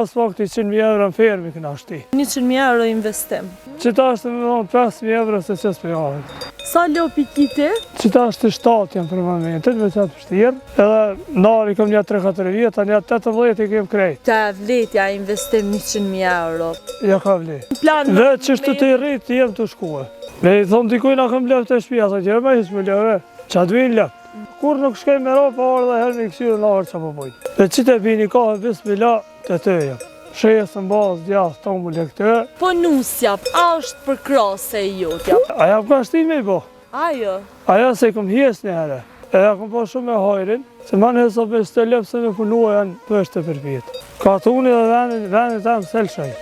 pas fakti 100.000 euro në fermi këna shti. 100.000 euro investim. Qita është me dhonë 5.000 euro se qësë për javën. Sa lopi kiti? Qita është 7 janë për momentin, me qatë pështirë. Edhe nari kom një 3-4 vjetë, një 18 i kem krejt. Ta vletja investim 100.000 euro. Ja ka vlet. Dhe që shtu të i rritë jem të shkuë. Me i thonë dikuj na këm lëp të shpia, sa që me ishë me lëve, që atë vinë lëp. Kur nuk shkej me ra, pa orë dhe herë me i kësyrë në arë që po bojnë. Dhe që të bini ka e bismillah të të jem. Shesë në bazë, djathë, tomull e këtë. Po nusjap, a është për krase i jotja? Aja ka shtin me i bo. Ajo? Aja se kom hjes një herë. Aja kom po shumë e hajrin, se ma nësa për së të lëpë se me punua janë pështë të përpjetë. Ka të unë dhe venit e më selshaj.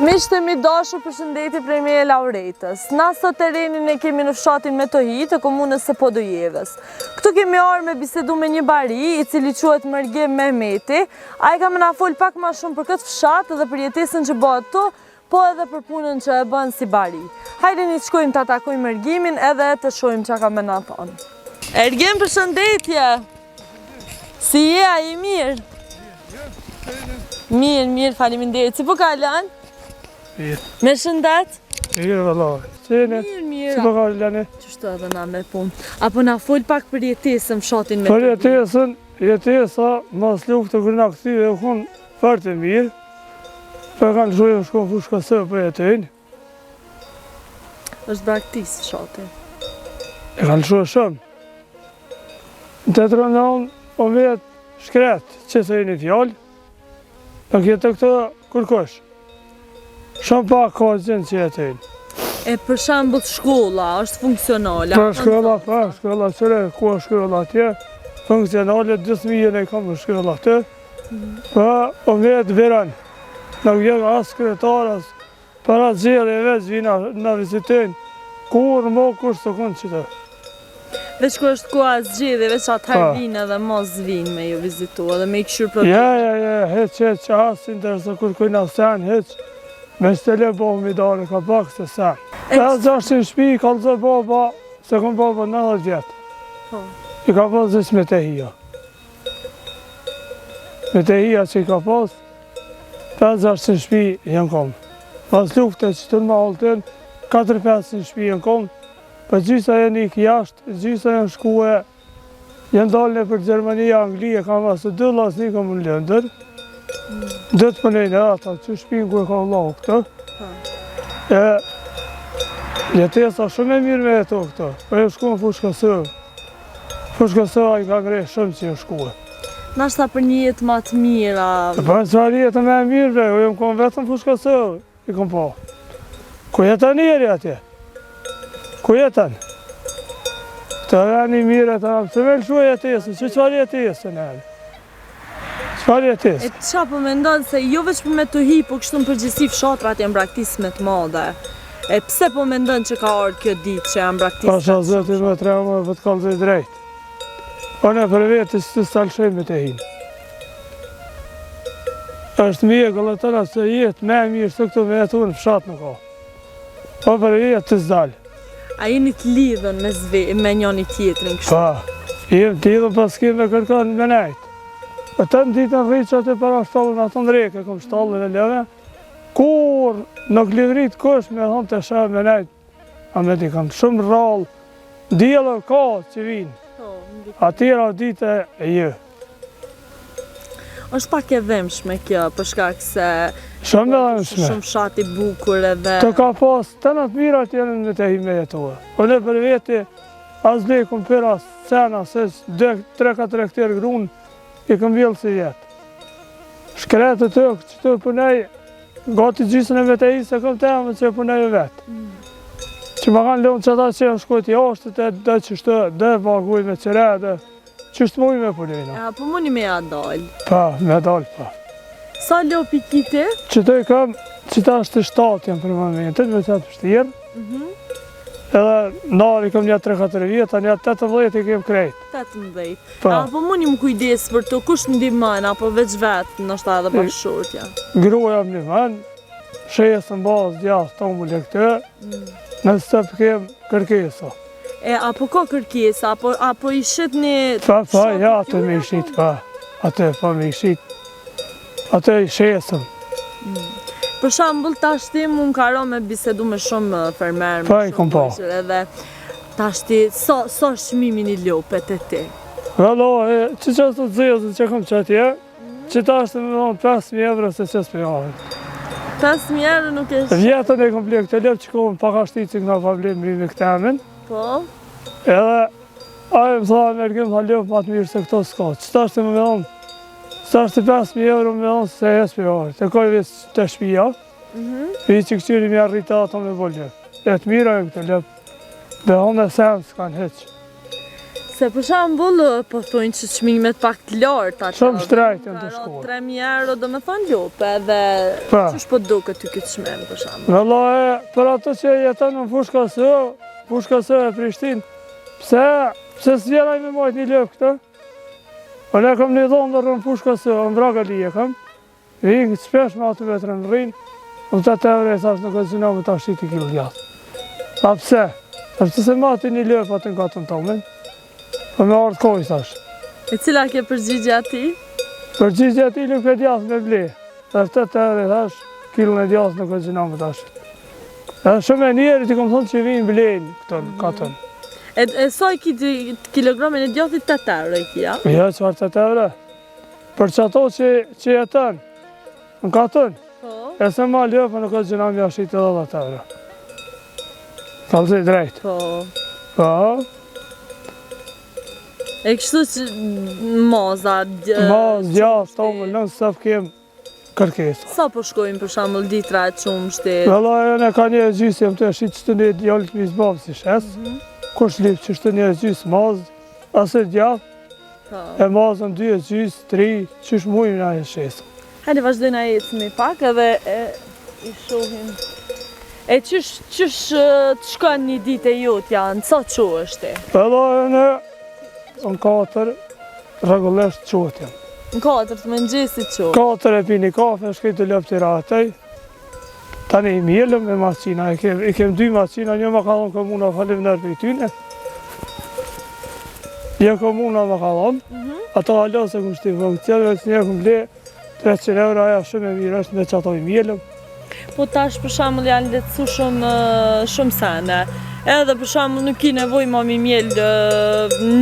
Miqtë mi dashur, përshëndetje prej meje Lauretës. Na sot terrenin e kemi në fshatin Metohi të komunës së Podujevës. Këtu kemi arë me bisedu me një bari, i cili quhet Mërgem Mehmeti. Ai ka më na fol pak më shumë për këtë fshat dhe për jetesën që bëhet këtu, po edhe për punën që e bën si bari. Hajde të shkojmë ta takojmë Mërgemin edhe të shohim çka ka më na thonë. Ergem, përshëndetje. Si je, a je mirë? Mirë, faleminderit. Si po kalon? Mirë. Me shëndet? Mirë vëllaj. Qene? Mirë. Si po ka lene? Qështu edhe na me punë. Apo na fol pak për jetesën fshatin me për jetesën, jetesa mas luftë të kërna këthi dhe u konë fërë të mirë. Për kanë shujë shkonë fushkasë për jetojnë. është braktisë fshatin. E kanë shujë shumë. Në të të rëndonë, o vetë shkretë që të jeni fjallë. Në këtë këtë kërkosh. Shumë pak ka gjënë që jetojnë. E për shembull shkolla, është funksionale? Shkolla qëre, ku është shkolla atje, funksionale, 10.000 e kam në shkolla atë. O vetë verën, nuk jemi asë kretarës, para gjellë e veç vina në vizitojnë, kur më kur së kënë qëtë. Veç kur është koha zgjedhje, veç atëherë vinë edhe mos vinë me ju vizitu edhe me i këshur për heq, asë interesë kur kujna sen, heq. Me së le bohë mi dare ka pak se sen. E gjashtë në shpi, ka lëzë baba, se kom baba 90 vjetë. I ka pas dhe me tehia. Me tehia që i ka pas, 5-6 në shpi jenë kom. Pas lufte që të në malëtën, 4-5 në shpi jenë kom. Për gjysa jenë ikë jashtë, gjysa jenë shkue, jenë dalën e për Gjermania, Anglije, kam vasë 2 lasni kom në lëndër. Dhe të përnejnë e ata, që shpinë ku e ka lau këtë. Jetesa shumë e mirë me jeto këtë, për e shku në fushkasë. Fushkasë a i ka ngrej shumë që e shkuë. Nashta për një jetë ma të mira. Për qëfar jetë me e mirë, bre, o jem kom vetëm fushkasë, i kom po. Ku jetën njeri atje? Ku jetën? Të veni mirë e të nëmë, se me lëshu e jetesën, që qëfar jetesën e në? Qëfar jetesë? E qa po mendon se jo veç për Metohi, po kështu në përgjithësi fshatrat janë braktisë me të madhe. E pse po mendon që ka ardhur kjo ditë që janë braktisë? Pasha zëti me 3 më për të kalëzoj drejtë. One për vetës të salshoj me të hinë. është mje gëllëtëra se jetë me mirë se këtu me jetu në fshat në ka. Po për jetë të zdalë. A jeni të lidhën me njëni tjetërin kështu? Pa, jem të lidhën pas kime kërkan me nejtë. E të në ditë në rritë që atë para shtallën atë në reke, kom shtallën e leve. Kur nuk lidhrit kush me thonë të shë me nejtë, a me di kam shumë rrallë, djelër ka që vinë, atyra ditë e jë. është pak e dhemshme kjo, për shkak se shumë e dhemshme. Shumë fshati bukur edhe... Të ka pas, të në të mirat jenë me të hime jetohë. O ne për veti, as le kom për as cena, se 3-4 hektar grunë, i këm vjellë si jetë. Shkretë të që të përnej, gati gjysën e vete i se këm temë që përnej e vetë. Që më kanë lënë që ata që janë shkojt i ashtët e dhe që shtë, dhe vaguj me qëre, dhe që shtë muj me përnejna. Ja, po muni me ja dalë. Pa, me dalë pa. Sa lopi kiti? Që të i kam, që ta është 7 janë për momentin, me qatë pështirë. Edhe nari këm një 3-4 vjetë, një 18 i kem krejt. 18. Apo muni më kujdes për të kush ndihmon apo veç vetë, nështë edhe bashkëshortja? Gruaja më ndihmon, shesën bazë djathë tomull e këtë, nëse të pëkem kërkesa. Apo ka kërkesa, apo i shit një... Pa, ja, atë me i shit, pa. Atë, pa me i shit. Atë i shesën. Për shambull, tashti mund karo me bisedu me shumë fermerë. Pa, i kom pa. Edhe tashti, sa shmimin i lopet e ti? Vëllo, që të zezën që kom qëtje, që tashti me dhonë 5.000 euro se qësë për javën. 5.000 euro nuk e shumë. Vjetën e kom blek të lep që kom paka shti që këna problem me këtemin. Po? Edhe, aje më tha me rgim tha lep ma të mirë se këto s'ka. Që tashti me dhonë, që tashti 5.000 euro me dhonë se jesë për javën. Të koj vës të shpia, vi që këqyri mi arrita ato me bo lep. E të mira e këtë lep, dhe hone sen s'kan heq. Se për shambull, po thojnë që çmimet pak të larta. Shumë shtrejt janë të shkuar. 3.000 euro do me thonë lope dhe qësh po duke ty këtë shmem për shambull? Vëllai, për ato që jeton në Fushka Së e Prishtinë, pse s'vjenaj me majt një lep këtë? Unë e kam një dhomë dhe në Fushka Së, në Vraga Li e kam, vinë shpesh me atë vetre në rrinë, më të evre e thash në këtë me ta shiti kilo gjatë. A pse? A pse se mati një lep atë në katën tomen? Po me ardhë kohë, thash. E cila ke përgjigje ati? Përgjigje ati nuk e djathë me ble. Dhe 8 euro, thash, kilon e djathë në këtë me tash. Edhe shumë e njerë ti kom thonë që vinë blejnë këto në katën. E sa i ki kilogramin e djathit 8 euro i kia? Ja, qëfar 8 euro? Për që ato që jetën në katën, e se ma lëpë në këtë gjinami ashtë i 10 euro. Kalëzë i drejtë. Po. E kështu që maza... Mazë, djathë, tomull, nësë sëfë kemë kërkesa. Sa po shkojnë për shambull ditra e qumshti? Vëlla, e ka një gjysë, jem të eshit që të një djallit mi zbabë si shes, kush lip që shtë një gjysë mazë, asë djathë, e mazën 2 gjysë, 3, qysh mujnë nga e shesë. Hajde vazhdojnë a jetë me pak edhe i shohim. E qysh të shkon një dit e jotja, në ca qo është? Vëlla, në 4, regullisht qotja. Në 4 të mëngjesit qo? 4 e pini kafe, shkej të lëp të ratej. Tani i mjellëm me maqina, i kem 2 maqina, një më ka dhonë komuna falim nërë për i tyne. Një komuna më ka dhonë, ato alo se këm shti funksion, veç një këm le 300 euro, aja shumë e mirë është me që ato i mjellëm. Po tash për shambull janë letësu shumë sene. Edhe për shambull nuk ki nevoj ma mi mjellë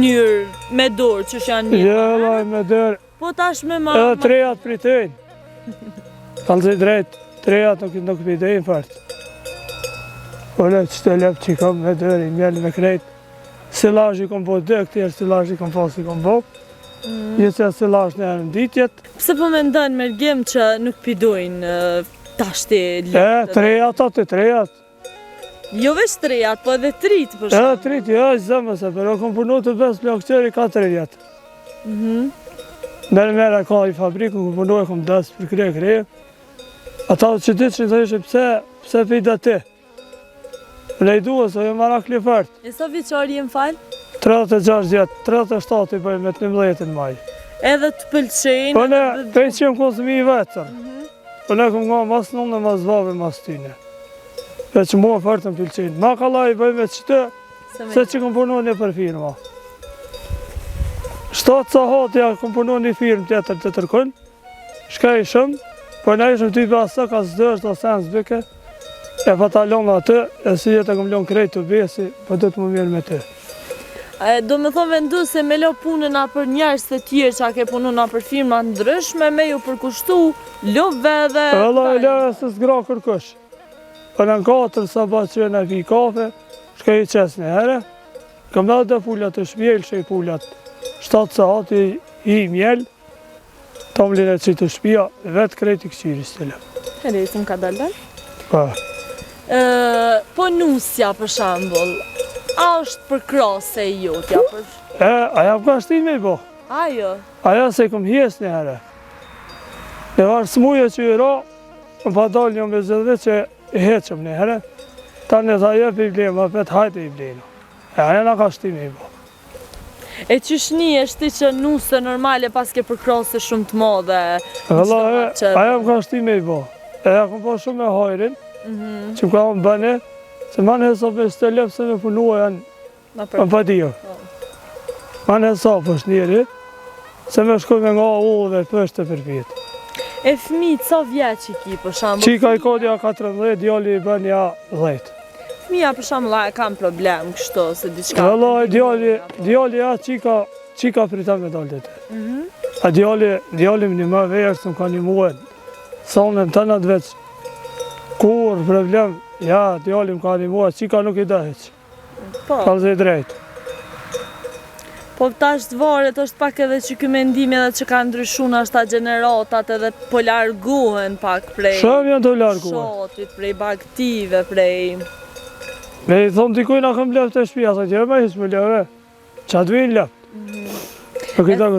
njërë me dorë që janë një parë. Jo, me dorë. Po tash me ma... Edhe 3-at pritejnë. Kalëzë i drejtë, 3-at nuk pritejnë fërtë. Ole që të lepë që i kom me dorë, i mjellë me krejtë. Silaj i kom po dhe, këtjerë silaj i kom po si kom po. Jësja silaj në erën ditjet. Pse po me ndonë mërgjim që nuk pidojnë tash të lepë? 3-at atë, 3-at. Jo veç 3-at, po edhe 3 për shumë. Edhe 3, jo, zëmëse, pero kom punu të bes plakëqeri 4 vjetë. Nërë mërë e ka i fabrikën, kom punu e kom desë për krejë. Ata që ditë që të ishe pse pida ti. Lejduë, se jo marak li fërtë. E sa vjeqari jem falë? 36 vjetë, 37 i bëjmë me 19 maj. Edhe të pëlqenjë? Po ne, pejtë që jem konsumi i vetër. Po ne kom nga mas nëmë dhe mas vave, mas tyne. E që mua fërtë në pëlqenjë. Ma ka la i bëjmë me qëtë, se që kom punu një për firma. 7 sa hatja kom punu një firmë tjetër të tërkën. Shka i shumë, po ne ishëm ty për asë ka zdërsh do sen zbyke. E pa ta lonë atë, e si jetë e kom lonë krejtë të besi, po do të më mirë me ty. Do me thonë vendu se me lo punën a për njerës të tjerë që a ke punu a për firma ndryshme, me ju përkushtu lubve dhe... Vëlla e lërë se s'gra kërkush. Po në 4 sa ba që në pi kafe, shka i qes një herë, kam dhe dhe pullat të shmjellë, që i pullat 7 saat i mjellë, tamlin e që të shpia, vetë krejt i këqiri stile. Heri, së më ka dalë? Po. Po nusja për shambull, a është për krasë e jotja për... Aja më ka shtin me i bo. Ajo? Aja se kom hjes një herë. Në varë smuje që i ra, më pa dalë një me zëdhe që i heqëm një herë, ta në tha jep i blenë, ma petë hajtë i blenë. Aja nga ka shtin me i bo. E qysh një është ti që nusë normale pas ke për krasë shumë të madhe? Aja më ka shtin me i bo. E kom po shumë me hajrin, që më ka unë bëne, se ma në hesop me stelep se me punua janë më padio. Ma në hesop është njeri, se me shkuj me nga ullëve pështë të përpjet. E fëmijët sa vjeç i ki për shembull? Qika i kodja 14, djali i bën ja 10. Fëmija për shembull e kam problem kështu se diçka. Valla djali ja qika prita me dalë të. A djali më një më verë se më ka një muën. Sonëm të nëtë veç. Kur problem, ja djali më ka një muën, qika nuk i dheq. Po. Kalë i drejtë. Po tash të varet është pak edhe që ky mendim edhe që ka ndryshuar ndoshta gjeneratat edhe po largohen pak prej Shumë janë të larguar. shotit, prej bagtive, prej... Me i thonë dikuj na këm lëftë të shpia, sa që me hisë me lëve, që atë vinë lëftë.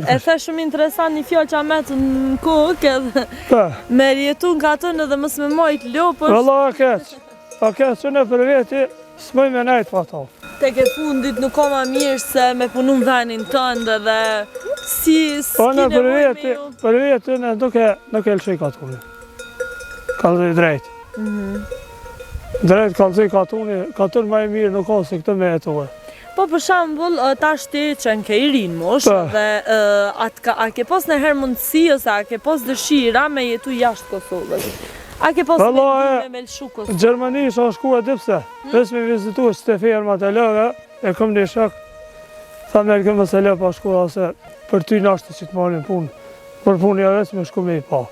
E the shumë interesant një fjallë që a metë në kokë edhe Pa, me rjetu nga tënë edhe mësë me majtë lopë është valla a keq që në për veti, s'mëj me nejtë pa ta. tek e fundit nuk ka ma mirë se me punu në venin tëndë dhe si Po në s'ki nevoj me ju. për veti në nuk e lëshej katuni. Kalëzë i drejtë. Drejtë kalëzë i katun ma e mirë nuk ka se këtë me jetuve. Po për shambull, tash ti që në ke i rinë mosh Po. dhe a ke pos në herë mundësi ose a ke pos dëshira me jetu jashtë Kosovës? A ke pos Valla, me lëshu Kosovës? Gjermani isha shku e dipse, pes me vizitu që të firmat e lëve, e këm një shak, tha me këmë se lë pa shku, ose për ty nashtë që të marrin punë, për punë ja veç me shku me i pa.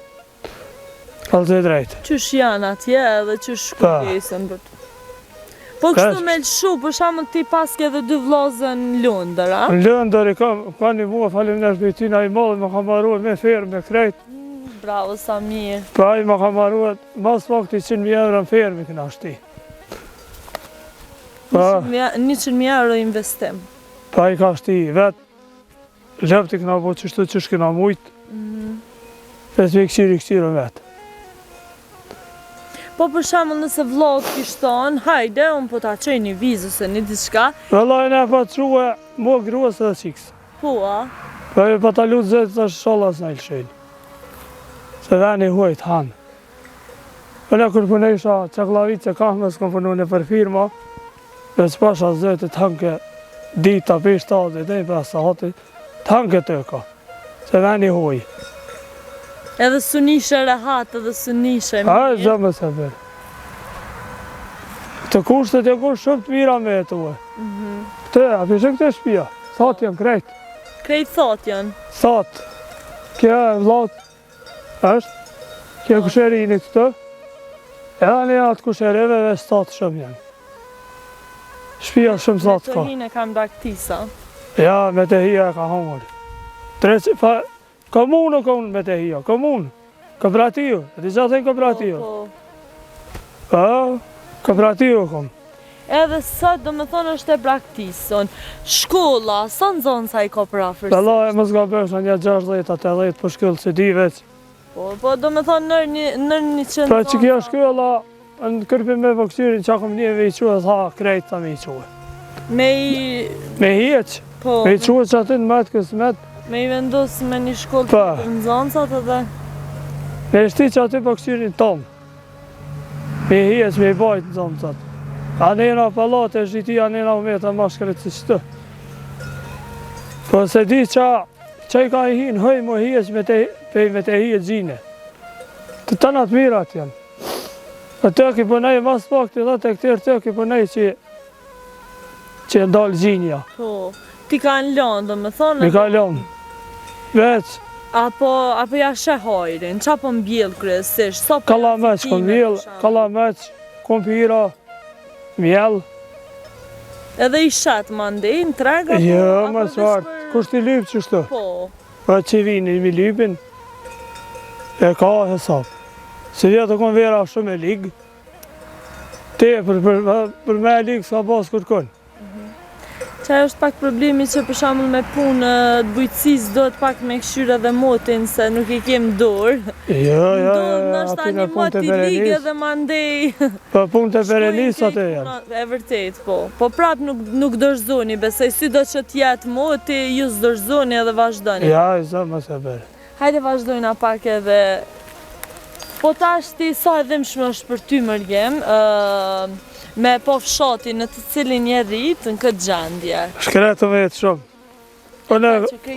Kalë të i drejtë. Qysh janë atje edhe qysh shkujesen për të. Po kështu me lëshu, për shamë ti pas ke dhe dy vllazën Lundër, a? Në Lëndër i ka një mua falim nesh bëjtina i madhe, më ka marruar me fermë, me krejt, Bravo, sa mirë. pa i më ka marruar mas fakti 100.000 euro në fermë i këna shti. Pa, 100.000 euro investim. pa i ka shti vetë, lëpti këna po qështu që shkëna mujtë, pes me këqiri vetë. Po për shembull nëse vllot kishtë thonë, hajde, unë po ta qoj një vizë ose një diçka, Vëllaj ne pa të quë, mua gruas edhe qiks. po a? Pa e pa ta lutë zetë të sholas në ilshenj. Se veni huajt hanë. Unë kur punesha qaklavit që kahme s'kom punu në për firma, dhe që pasha zetë të hanke dita për shtazit, dhe i për sahati, të hanke të ka. Se veni huaj. Edhe sunishe rehat, edhe sunishe A e mirë. zëmë se bërë. Të kushtet e kush shumë të mira me e tuë. Këtë, a pishë këtë shpia, thot janë krejt. Krejt thot janë. Thot, kjo e vllaut është, kjo kusherini këtë, edhe një atë kushereve dhe statë shumë janë. Shpia shumë Me thot të ka. hinë e kam daktisa. Ja, me të hija e ka hongër. Komunë ka unë me të hija, komunë. Kooperativë, e ti gjatë e kooperativë. Po. Kooperativë kom. Edhe sot do me thonë është e praktison. Shkolla, sa në zonë sa i ka për afërsi? Bella e më zga bësha një 60-80 për shkyllë që di veç. Po do me thonë nër një qënë Pra që kjo shkylla, në kërpim me vëksyrin që akom një me i quë, tha krejt ta me i quë. Me i... Me hjeq, Po, me i quë që aty në metë kësmet, me i vendosë me një shkollë Po. të në zonësat edhe... me i shti që aty vëksyrin tomë. Me hjeq, me i bajt në zonësat. A nena palate, zhiti, a nena u meta mashkret si qëtë. Po se di që i ka i hinë, hëj mu hjeq me te hjeq gjine. Të të natë mirat janë. Në të ki përnej mas pak të dhe të këtër të ki përnej që ndalë gjinja. Po, ti ka në lonë, do me thonë... Mi ka lonë. Veç, Apo ja shë hajrin, qa po mbjellë kryesisht? So për kalameq, kom mjell, kalameq, kompira, mjell. Edhe i shetë mandej, në trega? Jo, apo më veç qartë, për- kush t'i lypë qështu? Po, Pa që vini mi lypin, e ka hesap. Se vjetë kon vera shumë e ligë, te për me e ligë s'ka pas kërkon. Qaj është pak problemi që për shembull me punë të bujqësisë do të pak me këshyre dhe motin se nuk i kem dorë. Jo, Ndodh nështë aty një në punë mot të i ligë Berenis, edhe mandej. pa punë të Berenis Shkojnë atë krejt janë. puna- E vërtet, po. Po prap nuk dorëzoni, besoj sy do që t'jetë moti, ju s'dorëzoni edhe vazhdoni. Ja, i zë më se bërë. Hajde vazhdojna pak edhe Po tash ti sa e dhimbshme është për ty Mërgjem, me po fshati në të cilin je rrit në këtë gjendje. Shkretë me jetë shumë.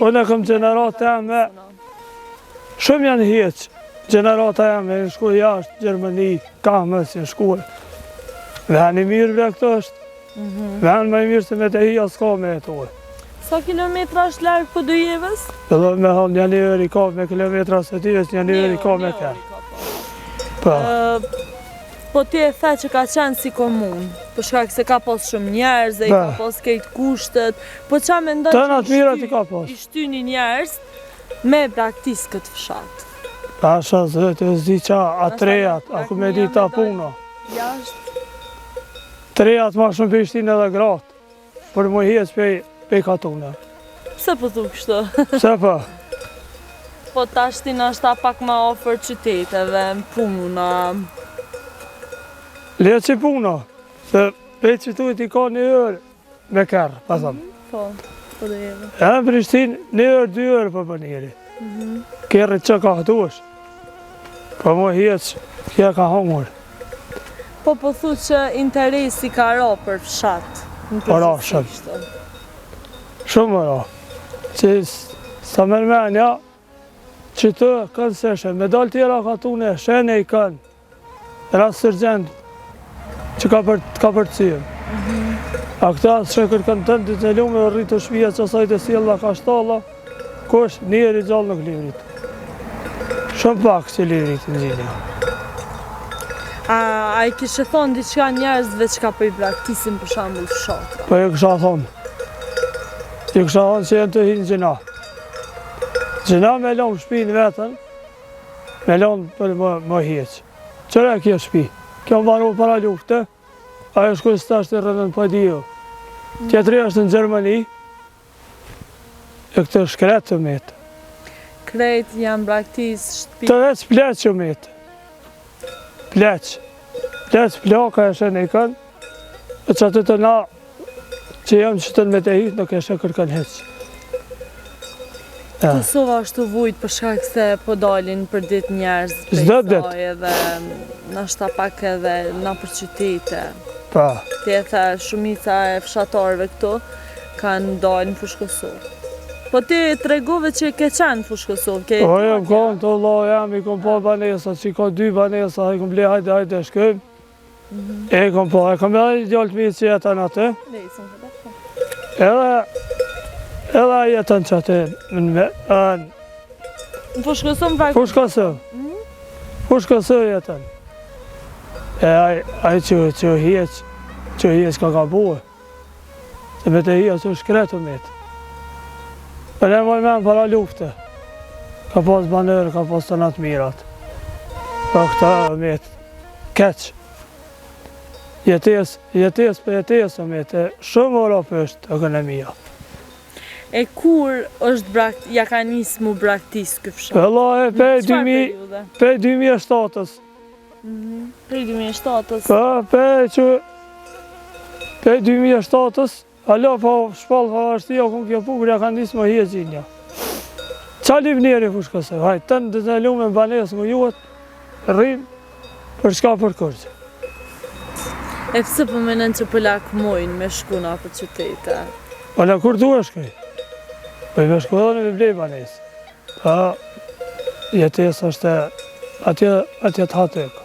Unë kam gjenerata me shumë janë heq. Gjenerata jam e në shku jashtë, Gjermani, Kamës, në shku. Veni mirë vre këto është. Veni më mirë se me të hija s'ka me e toë. Sa kilometra është largë për Dujevës? Edhe me thonë një njëri ka me kilometra së tyves, një njëri ka me kërë. Po ti e the që ka qenë si komunë, për shkak se ka pas shumë njerëz, i ka pas kejt kushtet, po qa me ndonë që i shtyni njerëz me praktisë këtë fshatë? Asha zëtë e zdi qa a trejat, ako me di ta puna. Jashtë? Trejat ma shumë për ishtin edhe gratë, për mu hies pej katune. Pse po thu kështu? Pse po? Po tash ti nashta pak ma ofër qyteteve, puna. Le që puna, se pej qytuit i ka një orë me kërë, pasam. Po do jeve. E në Prishtin, një orë, 2 orë për për njeri. Kërët që ka hëtush. Po mu hies, kje ka hongër. Po thu që interesi ka ra për fshat. Po ra shumë. Shumë ra. Që sa mërmenja, që të kënë seshe, me dalë tjera ka tune, shene i kënë, ras sërgjend, që ka për të cimë. A këta që kërkën tënë të të lume, rritë të shpija që sajtë e silla ka shtalla, kush njeri gjallë nuk livrit. Shumë pak që livrit në gjinja. A i kishe thonë diqka njerëzve që ka për i praktisin për shambull fshatra? Po e kësha thonë. E kësha thonë që jenë të hinë gjina. Gjina me lonë shpinë vetën, me lonë për më heqë. Qëre kjo shpi? Kjo më baru para lufte, ajo shkuj së tashtë të rëndën për dio. Tjetëri është në Gjermani, e këtë shkretë të metë. Krejt janë praktis shtëpi? Të veç pleq që metë. Pleq. Pleq plaka e shenë i kënë, e që aty të na që jam qëtën me të hitë, nuk e shenë kërkën heqë. Kosova është të vujtë për shkak se po dalin për ditë njerëz pejsoj edhe nashta pak edhe na për qytete. Pa. Tjetha shumica e fshatarëve këtu kanë dalë në fushë Kosovë. Po ti tregove që ke qenë në fushë Kosovë? Po jam konë të Allah jam, i kom pa banesa, që i ka 2 banesa, i kom ble hajde shkëm. E kom pa, e kom edhe djallë të mi që jetën atë. Edhe jetën që atë në Fushë Kosovë pra? Fushë Kosovë. Fushë Kosovë jetën. E aji që hiec ka buë. Se me të hia që shkretë metë. E ne moj men para lufte. Ka pas banerë, ka pas të natë mirat. Pa këta metë keq. Jetes për jetes metë. Shumë ora për është ekonomia. E kur është ja ka nisë mu braktis kë fshat? Vëlla e pej 2007-ës. Pej 2007-ës? Pej 2007-ës, alo pa shpallë pa vashtia, kënë kjo pukur ja ka nisë më hje gjinja. Qa livneri fushë këse? Hajtë tënë të të lume në banesë më juhet, rrimë për shka për kërgjë. E pëse për menen që pëllak mojnë me shkuna për qytete? Ola kur du e shkoj? Po i me shkoj edhe në me blej banesë. Pa jetes është atje të hatë e ka.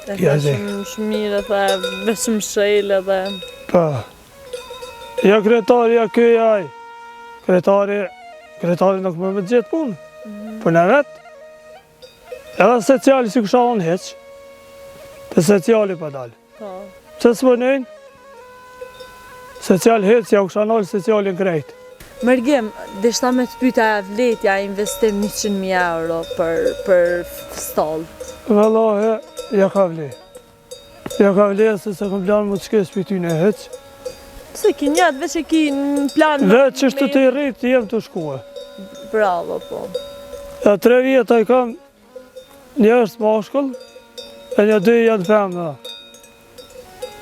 E veshëm shmire dhe veshëm shejle dhe... Pa. Ja kretari, ja këj aj. Kretari nuk më të gjithë punë. Për në vetë. Edhe sociali si kësha onë heqë. Të sociali pa dalë. Pse së përnejnë? Social heqë, ja kësha nalë socialin krejtë. Mërgjem, deshta me të pyta e vletja investim 100.000 euro për stallë. Vëllahe, ja ka vle. Ja ka vle se kom planë më të shkes për ty në heqë. Se ki njëtë, veç e ki në planë... Veç është të i rritë, jem të shkue. Bravo, po. E 3 vjetë i kam, një është mashkull, e një 2 janë femna.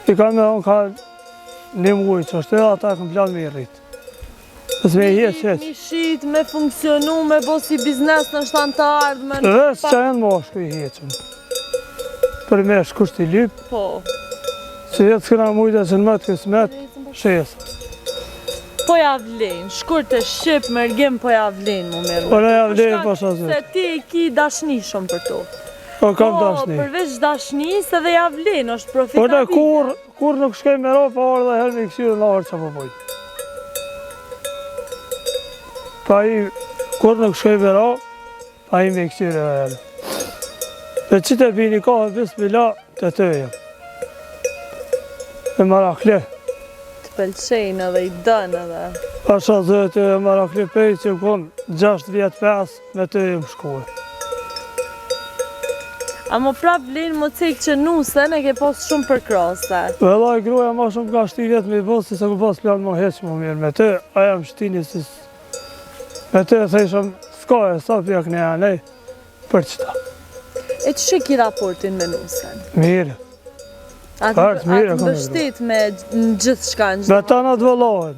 I kam me onë ka një mujë që është edhe ata kom planë me i rritë. S'me jetë qetë. Mi shit, me funksionu, me bo si biznes në shtanë të ardhmen. Vesh që janë moshku i heqëm. Për me shkusht i lyp, Po. që jetë s'këna mujtë që në mëtë kësmet, shesë. Po ja vlen, shkurt e shqip, mërgim po ja vlen mu mirë. Po ne ja vlen pasha zë. Se ti e ki dashni shumë për to. Po kam Po, dashni. përveç dashnis edhe ja vlen, është Po ne profitabile. kur nuk shkej me ro, pa orë dhe herë me kësirë në orë që po pojnë. Pa i, kur nuk shkej me ro, pa i me kësirë dhe herë. Dhe që të bini ka e bismila të të jem. E marakle. Të pëlqejnë edhe i dënë edhe. Pasha zëtë e marakle pej që konë 6 vjetë 5 me të jem shkuë. A më prap vlen më cikë që nusen e ke pos shumë për krase. Vëllaj gruaja ma shumë ka 7 vjetë me i bosë, se ku pas plan më heqë më mirë. Me të, aja më shtini si... Me të e thejshëm, s'ka e sa pjek në janej, për qëta. E që ki raportin me nusen? Mirë. Artë mirë e Atë kam mbështet me në gjithë shka në Me gjithë. ta në të vëllohen.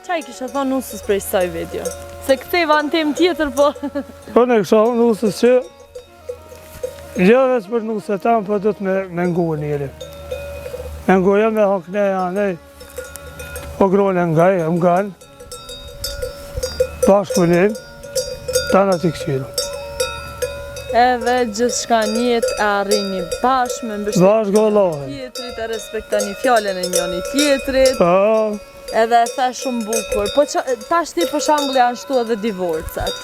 Qaj kisha thonë nusës prej saj video? Se ktheva në tem tjetër po. Po në kësha nusës që... Jo veç për nusë tam, po du të me nguë njëri. Me nguë me hakne janej. Po grone ngaj, më ganë. Bashkë pënim, ta në t'i këqiru. Edhe gjithë shka njët e arrini bashkë me mbështet Bashkë vëllohen. tjetrit, e respektoni fjallën e njëni tjetrit, Po, edhe e the shumë bukur. Po tash ti për shambull janë shtu edhe divorcet.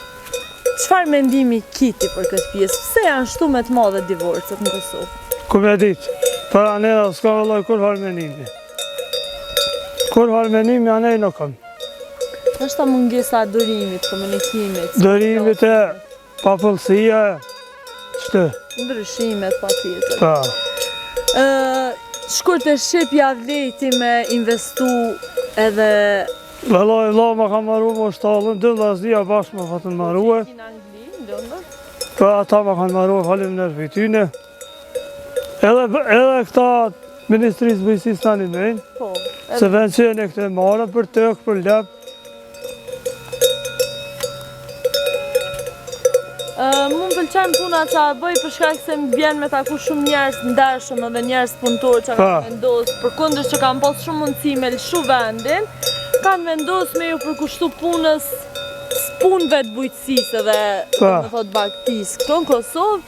Çfarë mendimi kiti për këtë pjesë? Pse janë shtu me të madhe divorcet në Kosovë? ku me ditë, për anera s'ka vëlloj kur harmenimi. Kur harmenimi anej nuk kam. Është ta mungesa e durimit, komunikimit. Dërimit e papullësia e qëtë. Ndryshimet pa tjetër. Pa, Shkurt e shqipja vleti me investu edhe... vëlloj vëlla ma ka maru më shtallën, 2 vllaznia bashkë ma fatën maruë. Në Angli, në Londër. Pa ata ma kanë maruë falim nërë për tyne. Edhe këta Ministrisë Bujësisë tani mejnë, Po. se vend që e këte marë për tëk, për lep. Mu më pëlqen puna që a bëj për shkak se më bjen me taku shumë njerëz ndershëm edhe njerëz punëtor që kanë vendosë, përkundër që kanë pas shumë mundësi me lëshu vendin, kanë vendosë me ju përkushtu punës punëve të bujqësisë edhe me thot baktisë këto në Kosovë.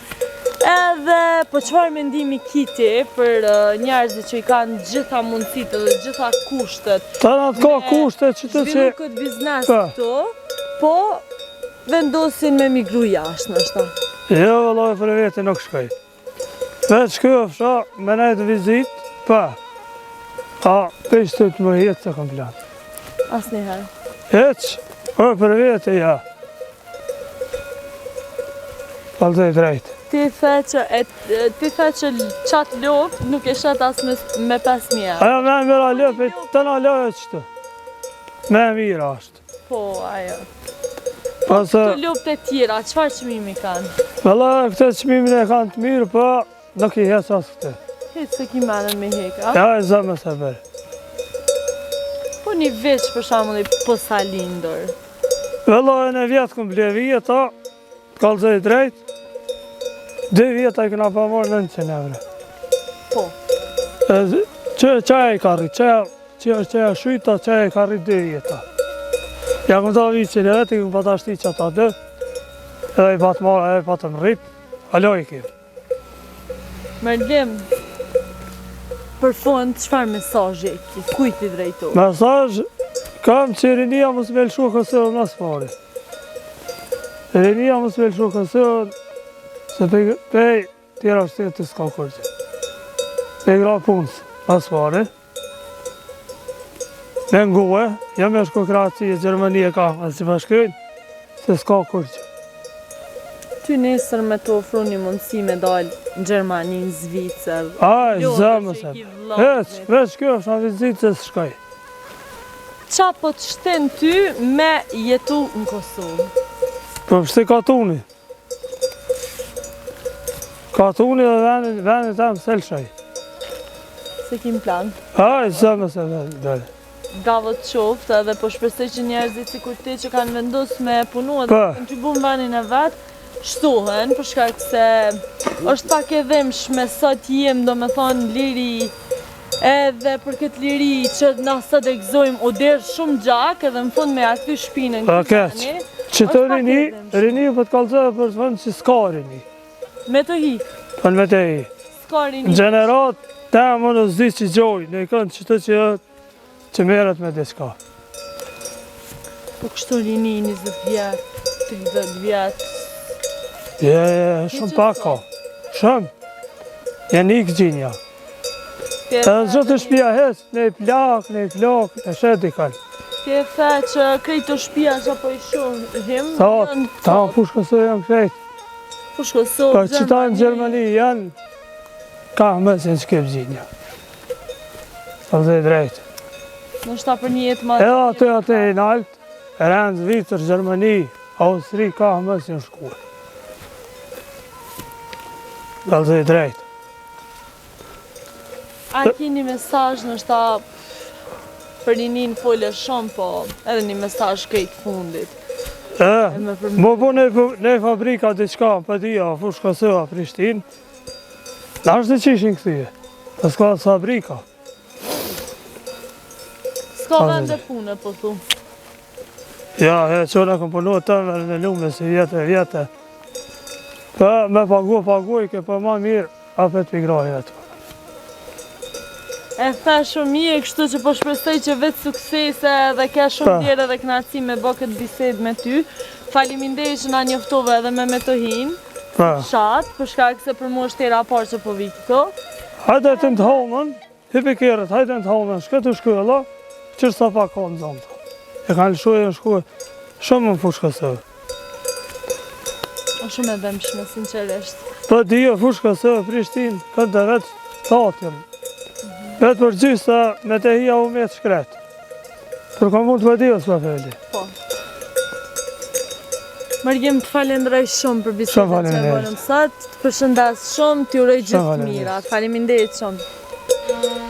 Edhe, po qëfar mendimi kiti për njerëzit që i kanë gjitha mundësit edhe gjitha kushtet Ta në të ka kushtet që të që... zhvillu këtë biznes këto, po vendosin me migru jashtë nështë ta. Jo, vëllaj, për vete nuk shkoj. Veç kjo fsha, me nejtë vizit, pa. A, peshtë të më jetë se kom plan. As njëherë. Heq, për vete, ja. Falëzoj drejtë. Ti the që qatë lopë nuk e shet as me 5.000 euro. Ajo me mira lëpe, të në lëve qëtë. Me mira ashtë. Po, ajo. Pasë, Të lopët e tjera, qëfar qëmimi kanë? vëllaj, këtë qmimin e kanë të mirë, po nuk i heq asë këtë. Hitë se ki menën me heka. Ja, e zëmë se bërë. Po një veç për shamulli posa lindër. Vëllaj, në vjetë këm ble vjeta, të kalëzoj drejtë, 2 vjeta i këna pa morë 900 euro. Po. Qaj e ka rritë, qaj e shujta, qaj e ka rritë 2 vjeta. Ja këmë ta vitë që në vetë, i këmë pata shti që ata 2, edhe i patë marë, edhe i patë më rritë, alo i kemë. Mërglim, për fond, qëfar mesazhi e ki? Kujt i drejto? Mesazh, kam që rinia mos me lëshu kësërën nësë pari. Rinia mos me lëshu kësërën, se pej tjera shtetë të s'ka kërgjë. Pej gra punës, nësë pari. Me nguë, jam e shko Kroaci e Gjermani e ka, asë që bashkëjnë, se s'ka kërgjë. Ty nesër me të ofru një mundësi me dalë në Gjermani, në Zvicër. Aj, zëmë se. Veç kjo është në vizitë se s'shkaj. Qa po të shten ty me jetu në Kosovë? Po pështi Katuni. Katuni dhe venit e më selshaj. Se kim plan? Aj, zëmë se dhe. gavot qoftë edhe po shpresoj që njerëzit si kur ti që kanë vendosur me punu edhe kanë t'ju bën vendin e vet, shtohen për shkak se është pak e dhimbshme sot jem domethënë liri edhe për këtë liri që na sot e gëzojmë u derë shumë gjak edhe në fund me aty shpinën këtë që të rini për të kalëzë për të vëndë që s'ka rini. Me të hi? Për me të hi. S'ka rini? Në gjenerat, ta më në zdi që gjoj, në i kënë që të që merët me diçka. Po kështu rini 20 vjetë, 30 vjetë? Shumë pak ka. Shumë. Janë i këgjinja. Edhe zë të shpia hes, ne i plak, e shetë i kanë. Ti e the që krejt të shpia që po i shumë, Ta push Kosovë janë krejt. Push Kosovë, Ka qita në Gjermani janë, ka mësë në shkep gjinja. Sa dhe drejtë. Në shta për një jetë ma... Edhe atë i nalt, Renz, Vitër, Gjermani, Austri, ka mësë në shkuar. Sa dhe drejtë. A ki një mesazh në shta për një folë shumë, po edhe një mesazh krejt fundit. Më po ne fabrika diqka, për tia, fush Kosova, Prishtinë, në është të qishin këtyje, të s'ka të fabrika. S'ka vend e punë, po thu. Ja, që në kom punu të me në lume si vjetë. Për me pagu i ke për ma mirë, apet pigraj e të. E the shumë mirë, kështu që po shpresoj që vetë suksese dhe ke shumë djerë dhe knaci me bë këtë bised me ty. Faleminderit që na njoftove edhe me Metohin, shatë, për shkak se për mu është tjera parë që po vi këto. Hajde të në të honën, hipikerët, hajde në të honën, shkëtë shkulla, qërë sa pa ka në zonë. E kanë shkuë shumë në fushë Kosovë. O shumë e dëmshme, sinqeresht. Për dhjo fushë Kosovë, Prishtinë, këtë dhe vetë tatjën. Vetë për gjysë sa me të hija u me të shkretë. Për ka mund të vëdio s'ma feli. Po. Mërgjim të falenderoj shumë për bisedet që e volëm sot, të përshëndas shumë, t'ju uroj gjithë të mirat. Faleminderit shumë.